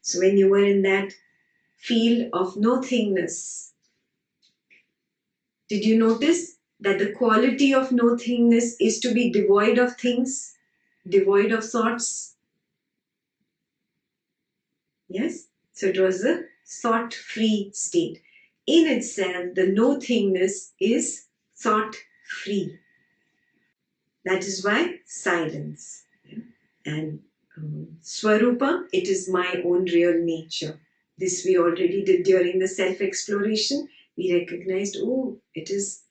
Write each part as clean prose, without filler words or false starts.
So when you were in that field of nothingness, did you notice that the quality of nothingness is to be devoid of things, devoid of thoughts? Yes? So it was a thought-free state. In itself, the nothingness is thought-free. That is why silence. Yeah? And Swarupa, it is my own real nature. This we already did during the self-exploration. We recognized, oh, it is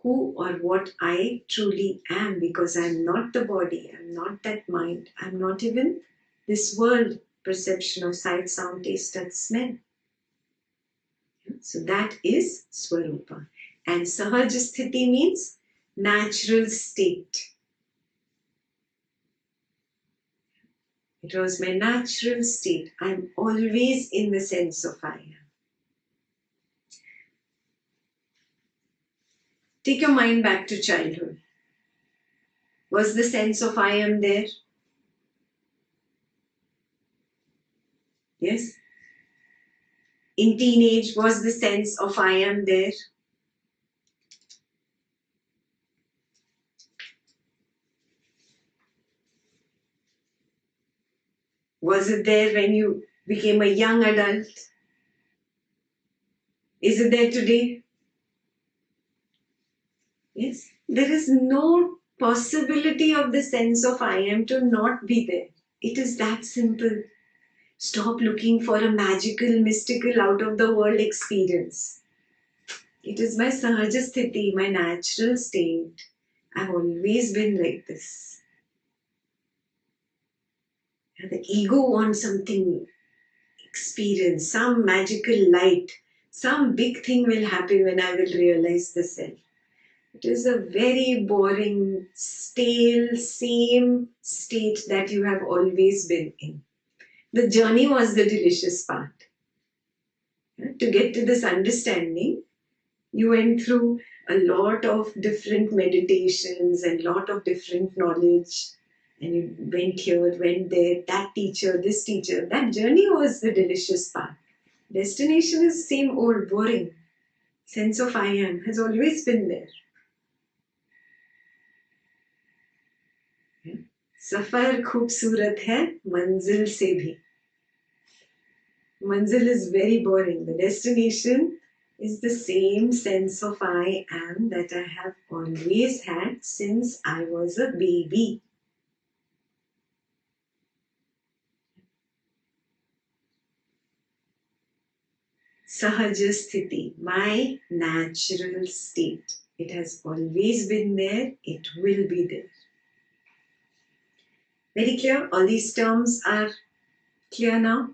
who or what I truly am, because I'm not the body, I'm not that mind, I'm not even this world perception of sight, sound, taste, touch, smell. So that is Swarupa. And Sahaja Sthiti means natural state. It was my natural state. I'm always in the sense of I am. Take your mind back to childhood. Was the sense of I am there? Yes. In teenage, was the sense of I am there? Was it there when you became a young adult? Is it there today? Yes. There is no possibility of the sense of I am to not be there. It is that simple. Stop looking for a magical, mystical, out of the world experience. It is my Sahaja Sthiti, my natural state. I've always been like this. And the ego wants something, experience, some magical light. Some big thing will happen when I will realize the self. It is a very boring, stale, same state that you have always been in. The journey was the delicious part. To get to this understanding, you went through a lot of different meditations and lot of different knowledge. And you went here, went there, that teacher, this teacher. That journey was the delicious part. Destination is same old, boring. Sense of I am has always been there. सफर खूबसूरत है मंजिल से भी. Manzil is very boring. The destination is the same sense of I am that I have always had since I was a baby. Sahaja Sthiti, my natural state. It has always been there. It will be there. Very clear? All these terms are clear now?